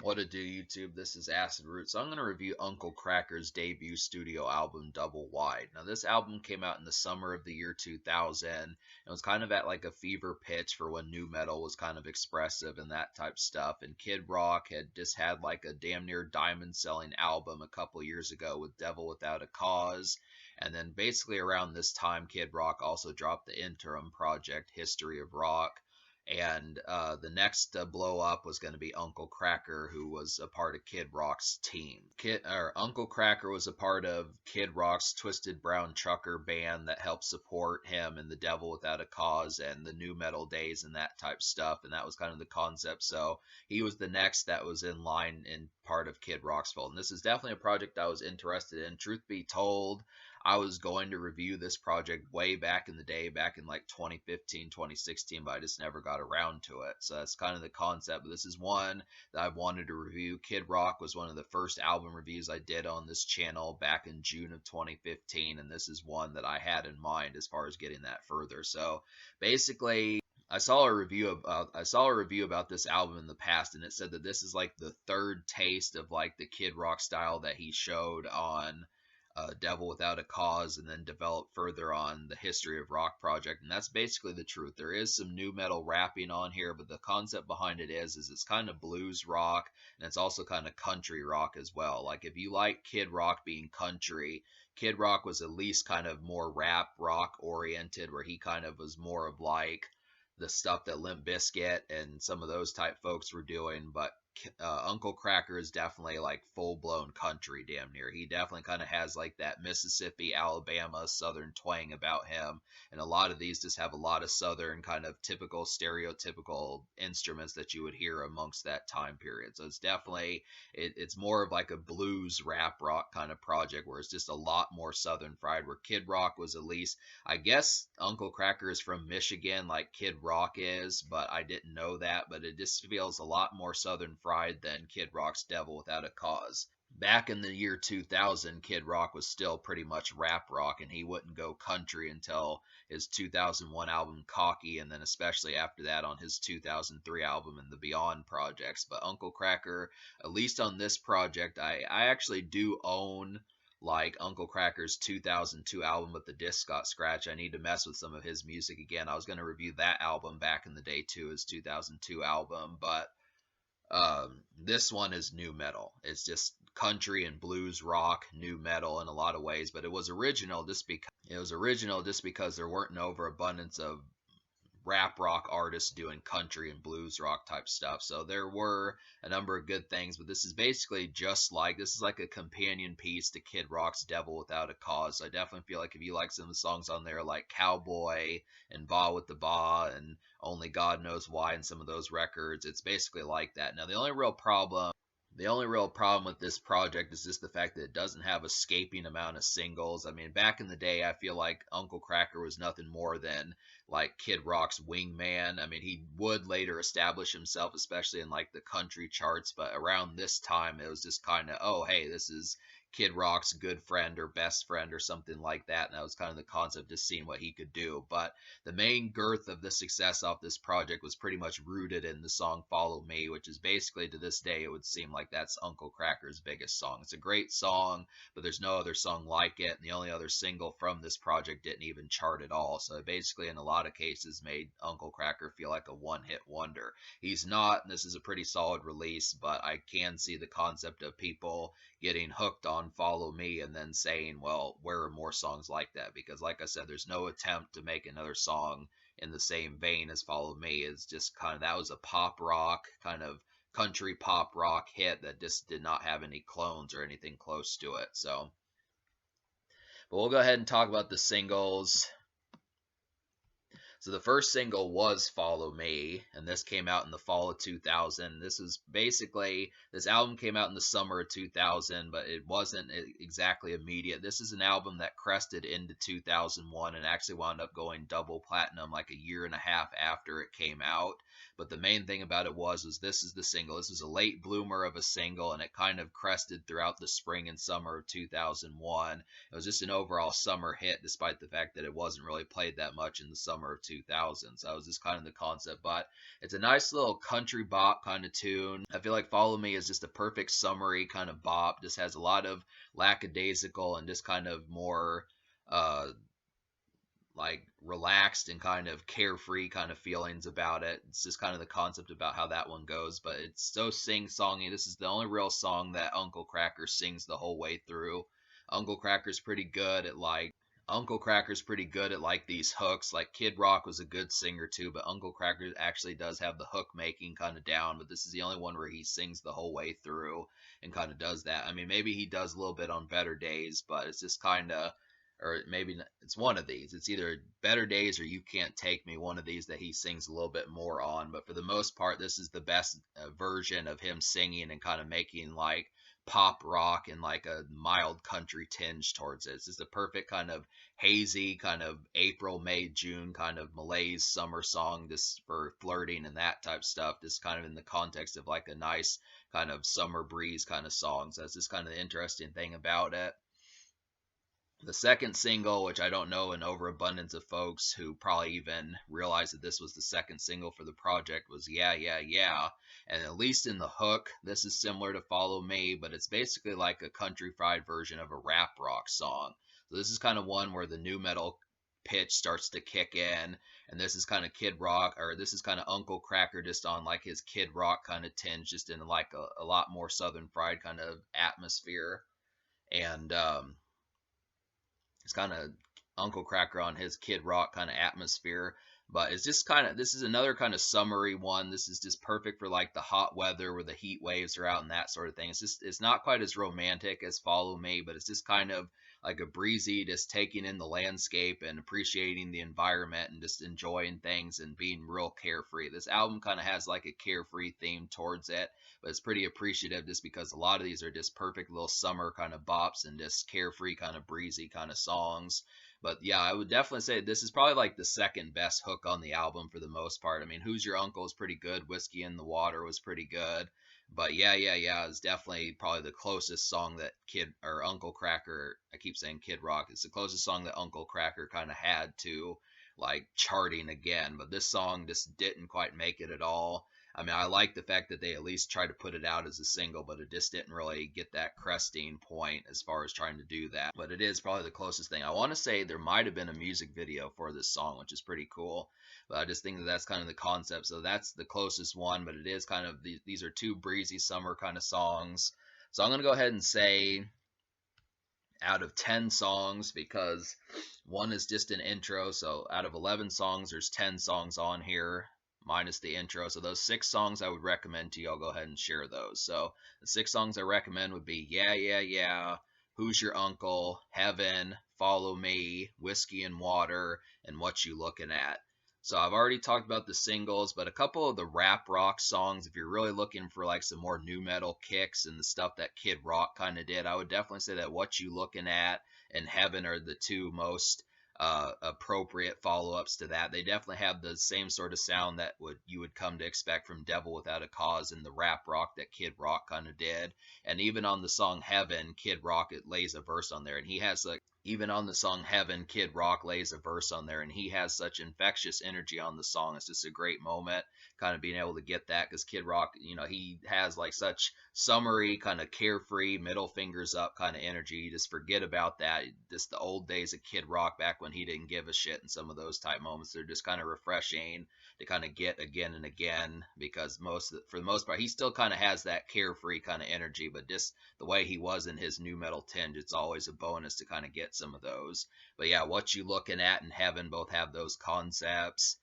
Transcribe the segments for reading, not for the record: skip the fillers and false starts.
What to do, YouTube? This is Acid Root. So I'm going to review Uncle Kracker's debut studio album, Double Wide. Now, this album came out in the summer of the year 2000. It was kind of at like a fever pitch for when nu metal was kind of expressive and that type stuff. And Kid Rock had just had like a damn near diamond selling album a couple years ago with Devil Without a Cause. And then basically around this time, Kid Rock also dropped the interim project, History of Rock. And the next blow up was going to be Uncle Kracker, who was a part of Kid Rock's team. Uncle Kracker was a part of Kid Rock's Twisted Brown Trucker band that helped support him in The Devil Without a Cause and the nu metal days and that type stuff. And that was kind of the concept. So he was the next that was in line in part of Kid Rock's fold. And this is definitely a project I was interested in. Truth be told, I was going to review this project way back in the day, back in like 2015, 2016, but I just never got around to it. So that's kind of the concept. But this is one that I've wanted to review. Kid Rock was one of the first album reviews I did on this channel back in June of 2015, and this is one that I had in mind as far as getting that further. So basically, I saw a review about this album in the past, and it said that this is like the third taste of like the Kid Rock style that he showed on Devil Without a Cause, and then developed further on the History of Rock project. And that's basically the truth. There is some nu metal rapping on here, but the concept behind it is it's kind of blues rock, and it's also kind of country rock as well. Like if you like Kid Rock being country, Kid Rock was at least kind of more rap rock oriented, where he kind of was more of like the stuff that Limp Bizkit and some of those type folks were doing. But Uncle Kracker is definitely like full blown country, damn near. He definitely kind of has like that Mississippi, Alabama, Southern twang about him, and a lot of these just have a lot of Southern kind of typical, stereotypical instruments that you would hear amongst that time period. So it's definitely it's more of like a blues rap rock kind of project, where it's just a lot more Southern fried. Where Kid Rock was at least, I guess Uncle Kracker is from Michigan, like Kid Rock is, but I didn't know that. But it just feels a lot more Southern fried than Kid Rock's Devil Without a Cause. Back in the year 2000, Kid Rock was still pretty much rap rock, and he wouldn't go country until his 2001 album Cocky, and then especially after that on his 2003 album and the Beyond projects. But Uncle Kracker, at least on this project, I actually do own like Uncle Kracker's 2002 album, but the disc got scratched. I need to mess with some of his music again. I was going to review that album back in the day too, his 2002 album, but this one is nu metal. It's just country and blues rock, nu metal in a lot of ways, but it was original just because there weren't an overabundance of rap rock artists doing country and blues rock type stuff. So there were a number of good things, but this is basically just like this is like a companion piece to Kid Rock's Devil Without a Cause. So I definitely feel like if you like some of the songs on there like Cowboy and Ba with the Ba and Only God Knows Why and some of those records, it's basically like that. Now the only real problem with this project is just the fact that it doesn't have a scaping amount of singles. I mean, back in the day, I feel like Uncle Kracker was nothing more than like Kid Rock's wingman. I mean, he would later establish himself, especially in like the country charts, but around this time, it was just kind of, oh, hey, this is Kid Rock's good friend or best friend or something like that. And that was kind of the concept, just seeing what he could do. But the main girth of the success off this project was pretty much rooted in the song Follow Me, which is basically to this day, it would seem like that's Uncle Kracker's biggest song. It's a great song, but there's no other song like it. And the only other single from this project didn't even chart at all. So it basically, in a lot of cases, made Uncle Kracker feel like a one-hit wonder. He's not, and this is a pretty solid release, but I can see the concept of people getting hooked on Follow Me and then saying, well, where are more songs like that? Because like I said, there's no attempt to make another song in the same vein as Follow Me. It's just kind of, that was a pop rock, kind of country pop rock hit that just did not have any clones or anything close to it. So, but we'll go ahead and talk about the singles. So the first single was Follow Me, and this came out in the fall of 2000. This album came out in the summer of 2000, but it wasn't exactly immediate. This is an album that crested into 2001 and actually wound up going double platinum like a year and a half after it came out. But the main thing about it was this is the single. This is a late bloomer of a single, and it kind of crested throughout the spring and summer of 2001. It was just an overall summer hit, despite the fact that it wasn't really played that much in the summer of 2000. So that was just kind of the concept. But it's a nice little country bop kind of tune. I feel like Follow Me is just a perfect summery kind of bop. Just has a lot of lackadaisical and just kind of more uh like relaxed and kind of carefree kind of feelings about it. It's just kind of the concept about how that one goes, but it's so sing-songy. This is the only real song that Uncle Kracker sings the whole way through. Uncle Kracker's pretty good at like Uncle Kracker's pretty good at like these hooks. Like Kid Rock was a good singer too, but Uncle Kracker actually does have the hook making kind of down, but this is the only one where he sings the whole way through and kind of does that. I mean, maybe he does a little bit on Better Days, but it's just kind of, or maybe it's one of these. It's either Better Days or You Can't Take Me, one of these that he sings a little bit more on. But for the most part, this is the best version of him singing and kind of making like pop rock and like a mild country tinge towards it. It's just a perfect kind of hazy, kind of April, May, June kind of malaise summer song just for flirting and that type stuff, just kind of in the context of like a nice kind of summer breeze kind of songs. That's just kind of the interesting thing about it. The second single, which I don't know an overabundance of folks who probably even realized that this was the second single for the project, was Yeah, Yeah, Yeah. And at least in the hook, this is similar to Follow Me, but it's basically like a country fried version of a rap rock song. So this is kind of one where the new metal pitch starts to kick in, and this is kind of Kid Rock, or this is kind of Uncle Kracker just on like his Kid Rock kind of tinge, just in like a lot more Southern fried kind of atmosphere. And it's kind of Uncle Kracker on his Kid Rock kind of atmosphere. But it's just kind of, this is another kind of summery one. This is just perfect for like the hot weather where the heat waves are out and that sort of thing. It's just, it's not quite as romantic as Follow Me, but it's just kind of like a breezy, just taking in the landscape and appreciating the environment and just enjoying things and being real carefree. This album kind of has like a carefree theme towards it, but it's pretty appreciative just because a lot of these are just perfect little summer kind of bops and just carefree kind of breezy kind of songs. But yeah, I would definitely say this is probably like the second best hook on the album for the most part. I mean, Who's Your Uncle is pretty good. Whiskey in the Water was pretty good. But Yeah, Yeah, Yeah is definitely probably the closest song that Kid or Uncle Kracker, I keep saying Kid Rock, it's the closest song that Uncle Kracker kind of had to like charting again. But this song just didn't quite make it at all. I mean, I like the fact that they at least tried to put it out as a single, but it just didn't really get that cresting point as far as trying to do that. But it is probably the closest thing. I want to say there might have been a music video for this song, which is pretty cool. But I just think that that's kind of the concept. So that's the closest one, but it is kind of, these are two breezy summer kind of songs. So I'm going to go ahead and say out of 10 songs, because one is just an intro. So out of 11 songs, there's 10 songs on here minus the intro. So those 6 songs I would recommend to you, I'll go ahead and share those. So the 6 songs I recommend would be Yeah, Yeah, Yeah, Who's Your Uncle, Heaven, Follow Me, Whiskey and Water, and What You Looking At. So I've already talked about the singles, but a couple of the rap rock songs, if you're really looking for like some more new metal kicks and the stuff that Kid Rock kind of did, I would definitely say that What You Looking At and Heaven are the two most appropriate follow-ups to that. They definitely have the same sort of sound that you would come to expect from Devil Without a Cause and the rap rock that Kid Rock kind of did. And even on the song Heaven, Kid Rock, it lays a verse on there, and he has like, even on the song Heaven, Kid Rock lays a verse on there, and he has such infectious energy on the song. It's just a great moment, kind of being able to get that, because Kid Rock, you know, he has like such summery, kind of carefree, middle fingers up kind of energy. You just forget about that. Just the old days of Kid Rock back when he didn't give a shit, and some of those type moments, they're just kind of refreshing to kind of get again and again, because for the most part, he still kind of has that carefree kind of energy, but just the way he was in his new metal tinge, it's always a bonus to kind of get some of those. But yeah, What You Looking At and Heaven both have those concepts.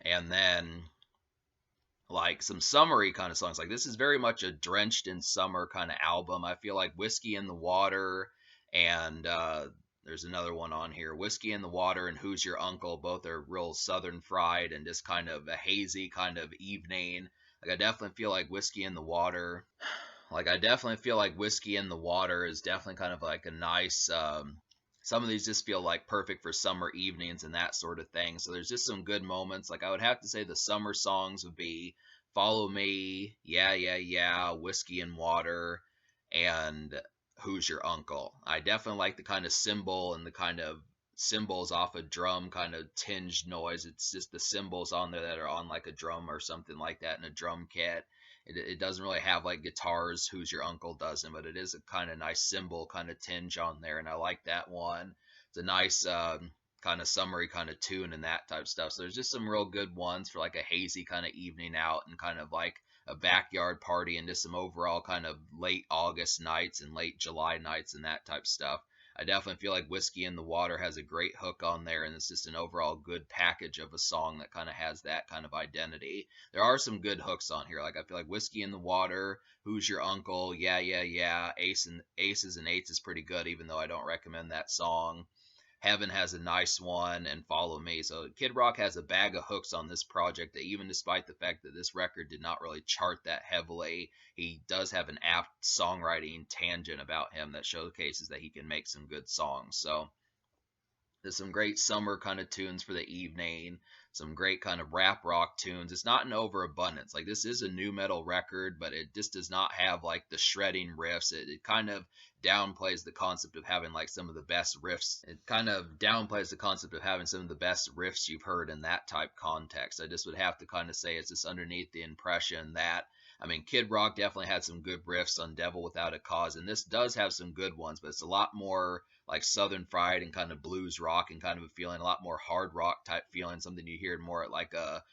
And then like some summery kind of songs. Like this is very much a drenched in summer kind of album. I feel like Whiskey in the Water and there's another one on here, Whiskey in the Water and Who's Your Uncle, both are real southern fried and just kind of a hazy kind of evening. Like I definitely feel like Whiskey in the Water is definitely kind of like a nice some of these just feel like perfect for summer evenings and that sort of thing. So there's just some good moments. Like I would have to say the summer songs would be Follow Me, Yeah, Yeah, Yeah, Whiskey and Water, and Who's Your Uncle. I definitely like the kind of cymbal and the kind of cymbals off a drum kind of tinged noise. It's just the cymbals on there that are on like a drum or something like that in a drum kit. It doesn't really have like guitars, Who's Your Uncle doesn't, but it is a kind of nice cymbal kind of tinge on there, and I like that one. It's a nice kind of summery kind of tune and that type of stuff. So there's just some real good ones for like a hazy kind of evening out and kind of like a backyard party and just some overall kind of late August nights and late July nights and that type of stuff. I definitely feel like Whiskey in the Water has a great hook on there, and it's just an overall good package of a song that kind of has that kind of identity. There are some good hooks on here. Like I feel like Whiskey in the Water, Who's Your Uncle, Yeah, Yeah, Yeah, Aces and Eights is pretty good, even though I don't recommend that song. Heaven has a nice one, and Follow Me. So Kid Rock has a bag of hooks on this project that even despite the fact that this record did not really chart that heavily, he does have an apt songwriting tangent about him that showcases that he can make some good songs. So there's some great summer kind of tunes for the evening, some great kind of rap rock tunes. It's not an overabundance. Like this is a new metal record, but it just does not have like the shredding riffs. It kind of downplays the concept of having like some of the best riffs. It kind of downplays the concept of having some of the best riffs you've heard in that type context. I just would have to kind of say it's just underneath the impression that I mean, Kid Rock definitely had some good riffs on Devil Without a Cause, and this does have some good ones, but it's a lot more like Southern Fried and kind of blues rock and kind of a feeling, a lot more hard rock type feeling, something you hear more at like a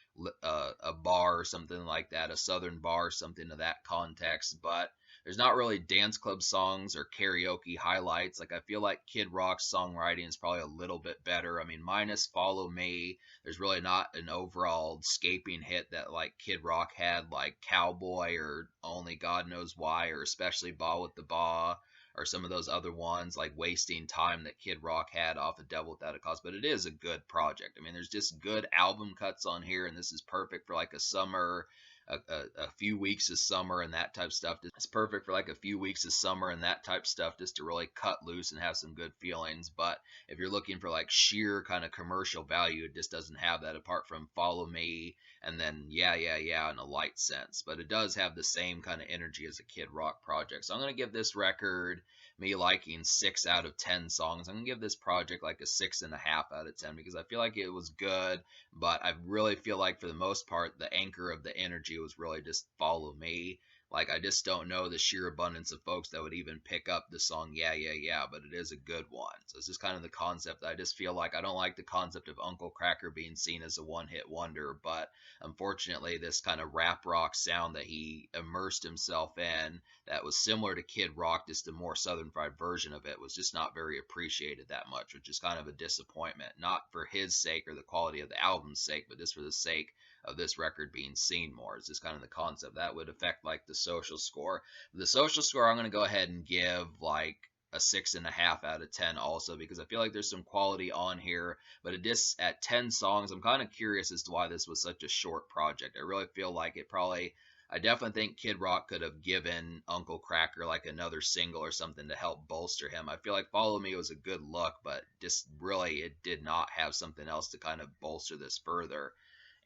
bar or something like that, a Southern bar, something of that context. But there's not really dance club songs or karaoke highlights. Like I feel like Kid Rock's songwriting is probably a little bit better. I mean, minus Follow Me, there's really not an overall scaping hit that like Kid Rock had, like Cowboy or Only God Knows Why or especially Ba with the Ba or some of those other ones like Wasting Time that Kid Rock had off of Devil Without a Cause. But it is a good project. I mean, there's just good album cuts on here, and this is perfect for like a summer. A few weeks of summer and that type of stuff. It's perfect for like a few weeks of summer and that type of stuff just to really cut loose and have some good feelings. But if you're looking for like sheer kind of commercial value, it just doesn't have that apart from Follow Me and then Yeah, Yeah, Yeah in a light sense. But it does have the same kind of energy as a Kid Rock project. So I'm going to give this record me liking 6 out of 10 songs. I'm going to give this project like a 6.5 out of 10 because I feel like it was good, but I really feel like for the most part, the anchor of the energy was really just Follow Me. Like I just don't know the sheer abundance of folks that would even pick up the song Yeah Yeah Yeah, but it is a good one. So it's just kind of the concept. I just feel like I don't like the concept of Uncle Kracker being seen as a one-hit wonder, but unfortunately this kind of rap rock sound that he immersed himself in that was similar to Kid Rock, just a more Southern Fried version of it, was just not very appreciated that much, which is kind of a disappointment. Not for his sake or the quality of the album's sake, but just for the sake of this record being seen more. It's just kind of the concept that would affect like the social score. The social score, I'm going to go ahead and give like a 6.5 out of 10 also because I feel like there's some quality on here, but it just at 10 songs, I'm kind of curious as to why this was such a short project. I really feel like it probably I definitely think Kid Rock could have given Uncle Kracker like another single or something to help bolster him. I feel like Follow Me was a good look, but just really it did not have something else to kind of bolster this further.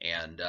And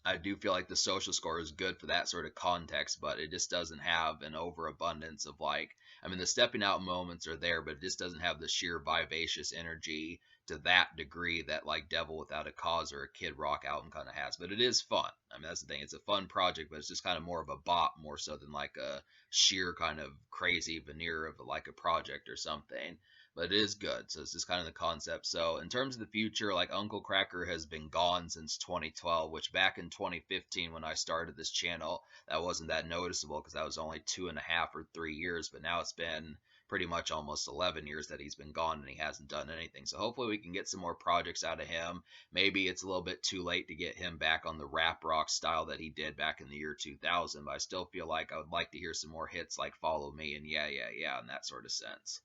I do feel like the social score is good for that sort of context, but it just doesn't have an overabundance of like, I mean, the stepping out moments are there, but it just doesn't have the sheer vivacious energy to that degree that like Devil Without a Cause or a Kid Rock album kind of has. But it is fun. I mean, that's the thing. It's a fun project, but it's just kind of more of a bop more so than like a sheer kind of crazy veneer of like a project or something, but it is good. So it's just kind of the concept. So in terms of the future, like Uncle Kracker has been gone since 2012, which back in 2015 when I started this channel, that wasn't that noticeable because that was only 2.5 or 3 years. But now it's been pretty much almost 11 years that he's been gone and he hasn't done anything. So hopefully we can get some more projects out of him. Maybe it's a little bit too late to get him back on the rap rock style that he did back in the year 2000, but I still feel like I would like to hear some more hits like Follow Me and Yeah Yeah Yeah in that sort of sense.